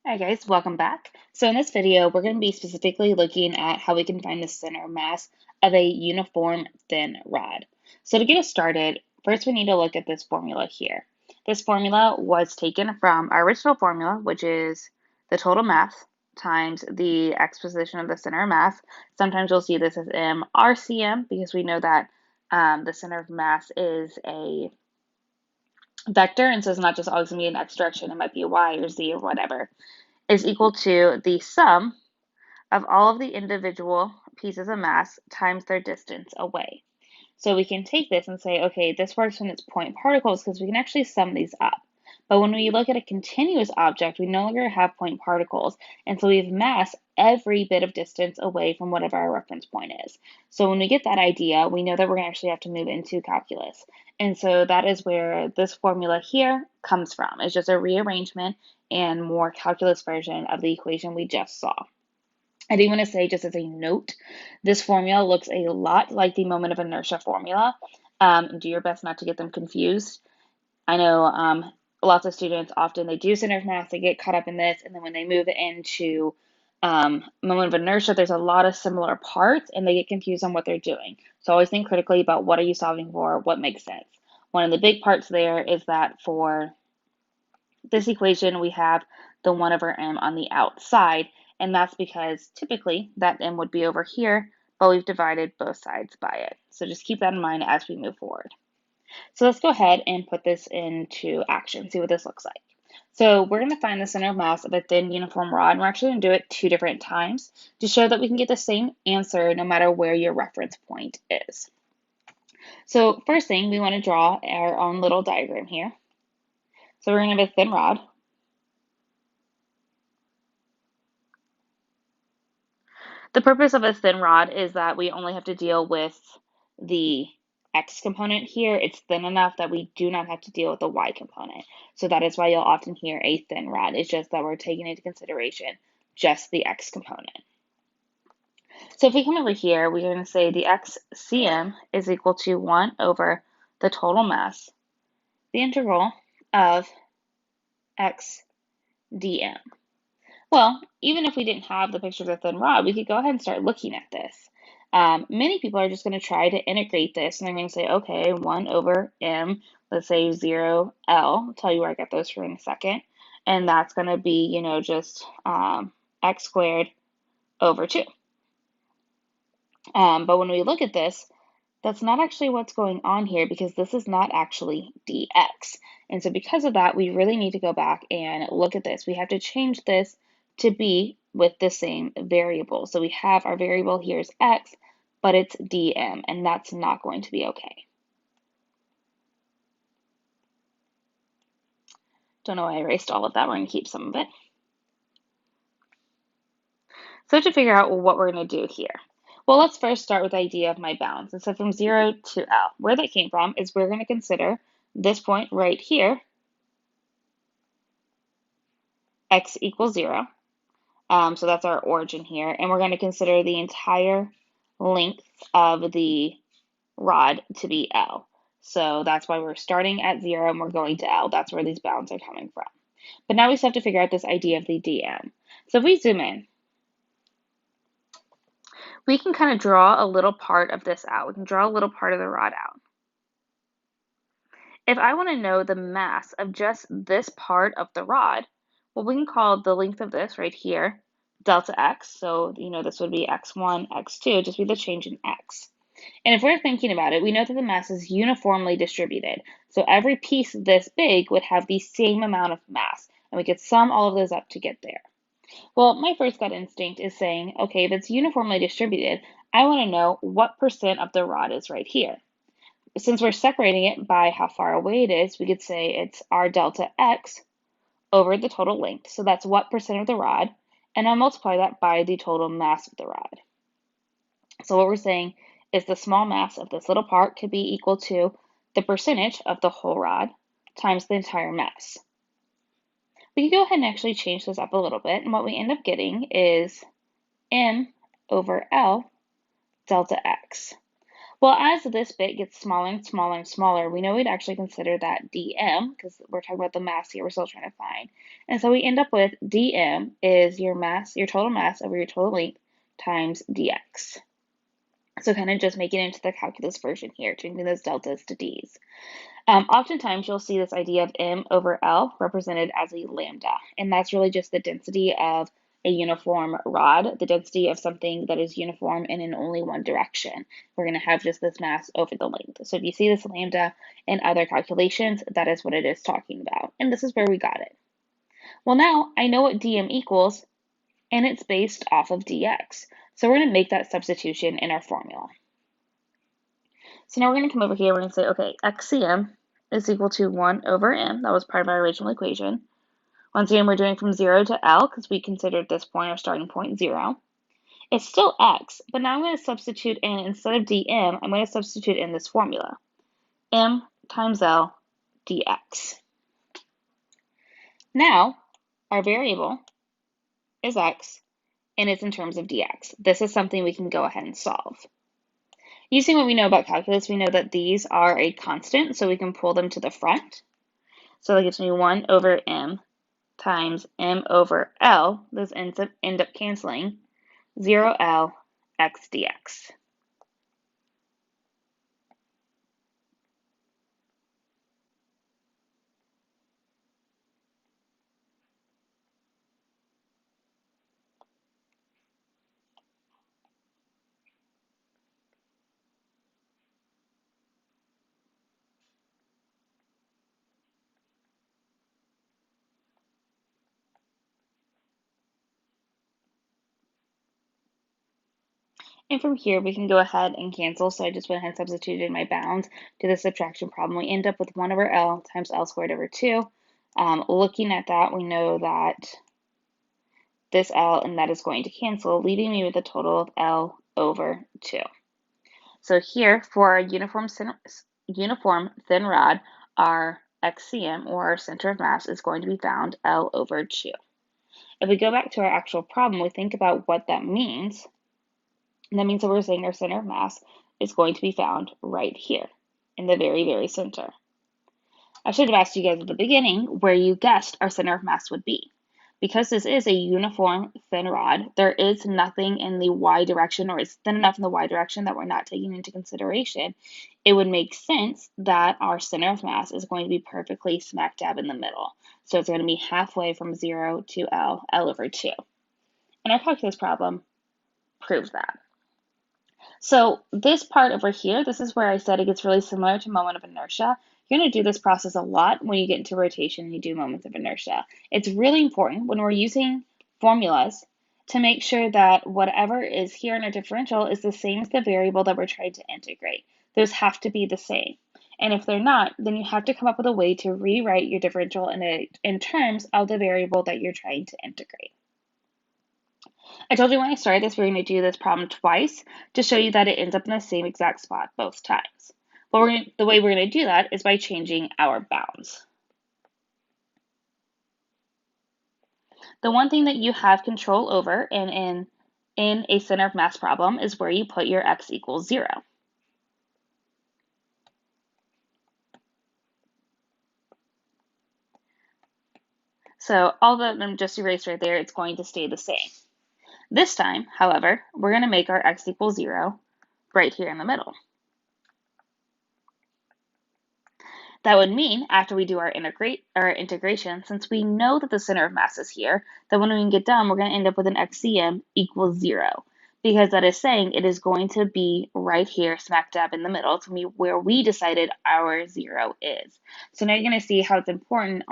Hi guys, welcome back. So in this video, we're going to be specifically looking at how we can find the center mass of a uniform thin rod. So to get us started, first we need to look at this formula here. This formula was taken from our original formula, which is the total mass times the x position of the center of mass. Sometimes you'll see this as MRCM because we know that the center of mass is a vector, and so it's not just always going to be in x direction, it might be a y or z or whatever, is equal to the sum of all of the individual pieces of mass times their distance away. So we can take this and say, okay, this works when it's point particles because we can actually sum these up. But when we look at a continuous object, we no longer have point particles, and so we have mass every bit of distance away from whatever our reference point is. So when we get that idea, we know that we're going to actually have to move into calculus. And so that is where this formula here comes from. It's just a rearrangement and more calculus version of the equation we just saw. I do want to say, just as a note, this formula looks a lot like the moment of inertia formula. Do your best not to get them confused. I know lots of students often they do center of mass, they get caught up in this, and then when they move into moment of inertia, there's a lot of similar parts, and they get confused on what they're doing. So always think critically about what are you solving for, what makes sense. One of the big parts there is that for this equation, we have the 1 over m on the outside, and that's because typically that m would be over here, but we've divided both sides by it. So just keep that in mind as we move forward. So let's go ahead and put this into action, see what this looks like. So we're going to find the center of mass of a thin uniform rod, and we're actually going to do it 2 different times to show that we can get the same answer no matter where your reference point is. So first thing, we want to draw our own little diagram here. So we're going to have a thin rod. The purpose of a thin rod is that we only have to deal with the x component here. It's thin enough that we do not have to deal with the y component. So that is why you'll often hear a thin rod. It's just that we're taking into consideration just the x component. So if we come over here, we're going to say the xcm is equal to 1 over the total mass, the integral of x dm. Well, even if we didn't have the picture of the thin rod, we could go ahead and start looking at this. Many people are just going to try to integrate this, and they're going to say, okay, 1 over m, let's say 0L. I'll tell you where I got those from in a second. And that's going to be, just x squared over 2. But when we look at this, that's not actually what's going on here because this is not actually dx. And so because of that, we really need to go back and look at this. We have to change this to be with the same variable. So we have our variable here is x, but it's dm, and that's not going to be okay. Don't know why I erased all of that. We're going to keep some of it. So to figure out what we're going to do here, well, let's first start with the idea of my bounds. And so from 0 to L, where that came from is we're going to consider this point right here, x equals 0. So that's our origin here. And we're going to consider the entire length of the rod to be L. So that's why we're starting at 0 and we're going to L. That's where these bounds are coming from. But now we still have to figure out this idea of the dm. So if we zoom in, we can kind of draw a little part of this out. We can draw a little part of the rod out. If I want to know the mass of just this part of the rod, well, we can call the length of this right here delta x. So, this would be x1, x2, just be the change in x. And if we're thinking about it, we know that the mass is uniformly distributed. So every piece this big would have the same amount of mass. And we could sum all of those up to get there. Well, my first gut instinct is saying, okay, if it's uniformly distributed, I want to know what percent of the rod is right here. Since we're separating it by how far away it is, we could say it's r delta x over the total length. So that's what percent of the rod, and I'll multiply that by the total mass of the rod. So what we're saying is the small mass of this little part could be equal to the percentage of the whole rod times the entire mass. We can go ahead and actually change this up a little bit, and what we end up getting is m over L delta x. Well, as this bit gets smaller and smaller and smaller, we know we'd actually consider that dm, because we're talking about the mass here we're still trying to find. And so we end up with dm is your mass, your total mass over your total length times dx. So kind of just make it into the calculus version here, changing those deltas to d's. Oftentimes you'll see this idea of m over L represented as a lambda, and that's really just the density of a uniform rod, the density of something that is uniform and in only one direction. We're going to have just this mass over the length. So if you see this lambda in other calculations, that is what it is talking about, and this is where we got it. Well, now I know what dm equals, and it's based off of dx. So we're going to make that substitution in our formula. So now we're going to come over here, we're going to say, okay, xcm is equal to 1 over m. That was part of our original equation. Once again, we're doing from 0 to L because we considered this point our starting point 0. It's still x, but now I'm going to substitute in, instead of dm, I'm going to substitute in this formula. M times L dx. Now, our variable is x, and it's in terms of dx. This is something we can go ahead and solve. Using what we know about calculus, we know that these are a constant, so we can pull them to the front. So that gives me 1 over m times m over L. Those end up canceling. 0L x dx. And from here, we can go ahead and cancel. So I just went ahead and substituted my bounds to the subtraction problem. We end up with 1 over L times L squared over 2. Looking at that, we know that this L and that is going to cancel, leaving me with a total of L over 2. So here, for our uniform thin rod, our XCM, or our center of mass, is going to be found L over 2. If we go back to our actual problem, we think about what that means. And that means that we're saying our center of mass is going to be found right here in the very, very center. I should have asked you guys at the beginning where you guessed our center of mass would be. Because this is a uniform thin rod, there is nothing in the y direction, or it's thin enough in the y direction that we're not taking into consideration. It would make sense that our center of mass is going to be perfectly smack dab in the middle. So it's going to be halfway from 0 to L over 2. And our calculus problem proves that. So this part over here, this is where I said it gets really similar to moment of inertia. You're going to do this process a lot when you get into rotation and you do moments of inertia. It's really important when we're using formulas to make sure that whatever is here in our differential is the same as the variable that we're trying to integrate. Those have to be the same. And if they're not, then you have to come up with a way to rewrite your differential in terms of the variable that you're trying to integrate. I told you when I started this, we're going to do this problem twice to show you that it ends up in the same exact spot both times. But the way we're going to do that is by changing our bounds. The one thing that you have control over in a center of mass problem is where you put your x equals 0. So all that I'm just erased right there, it's going to stay the same. This time, however, we're going to make our x equals 0 right here in the middle. That would mean after we do our integration, since we know that the center of mass is here, that when we get done, we're going to end up with an XCM equals 0, because that is saying it is going to be right here, smack dab in the middle. It's going to be where we decided our 0 is. So now you're going to see how it's important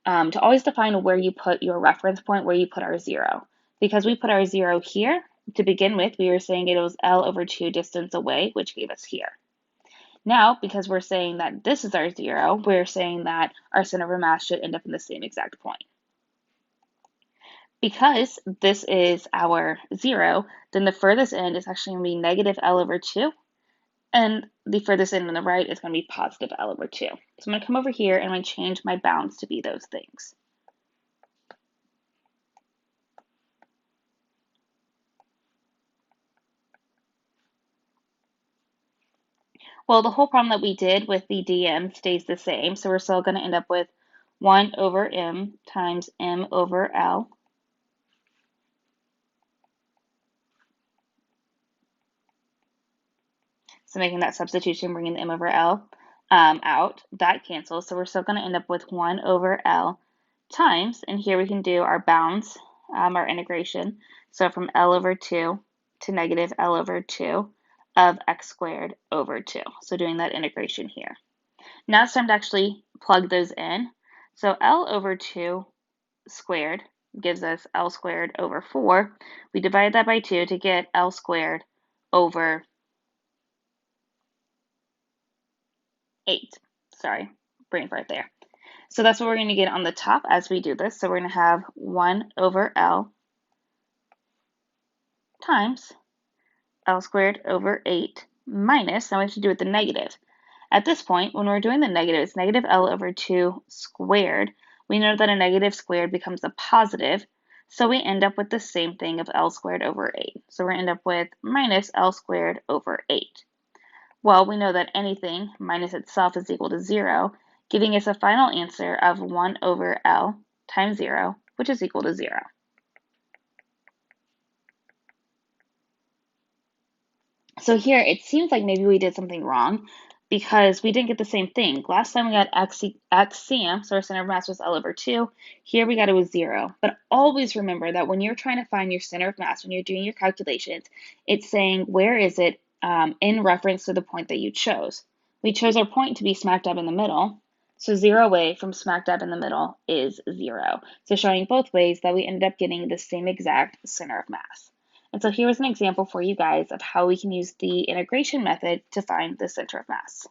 to always define where you put your reference point, where you put our 0. Because we put our 0 here, to begin with, we were saying it was L over 2 distance away, which gave us here. Now, because we're saying that this is our 0, we're saying that our center of mass should end up in the same exact point. Because this is our 0, then the furthest end is actually going to be negative L over 2, and the furthest end on the right is going to be positive L over 2. So I'm going to come over here and I'm going to change my bounds to be those things. Well, the whole problem that we did with the dm stays the same, so we're still going to end up with 1 over m times m over L. So making that substitution, bringing the m over L out, that cancels. So we're still going to end up with 1 over L times, and here we can do our bounds, our integration. So from L over 2 to negative L over 2 of x squared over 2. So doing that integration here. Now it's time to actually plug those in. So L over 2 squared gives us L squared over 4. We divide that by 2 to get L squared over 8. Sorry, brain fart there. So that's what we're going to get on the top as we do this. So we're going to have 1 over L times L squared over 8 minus, now we have to do with the negative. At this point, when we're doing the negative, it's negative L over 2 squared. We know that a negative squared becomes a positive, so we end up with the same thing of L squared over 8. So we're going to end up with minus L squared over 8. Well, we know that anything minus itself is equal to 0, giving us a final answer of 1 over L times 0, which is equal to 0. So here, it seems like maybe we did something wrong because we didn't get the same thing. Last time we got XCM, so our center of mass was L over 2. Here we got it was 0. But always remember that when you're trying to find your center of mass, when you're doing your calculations, it's saying where is it in reference to the point that you chose. We chose our point to be smack dab in the middle, so 0 away from smack dab in the middle is 0. So showing both ways that we ended up getting the same exact center of mass. And so here was an example for you guys of how we can use the integration method to find the center of mass.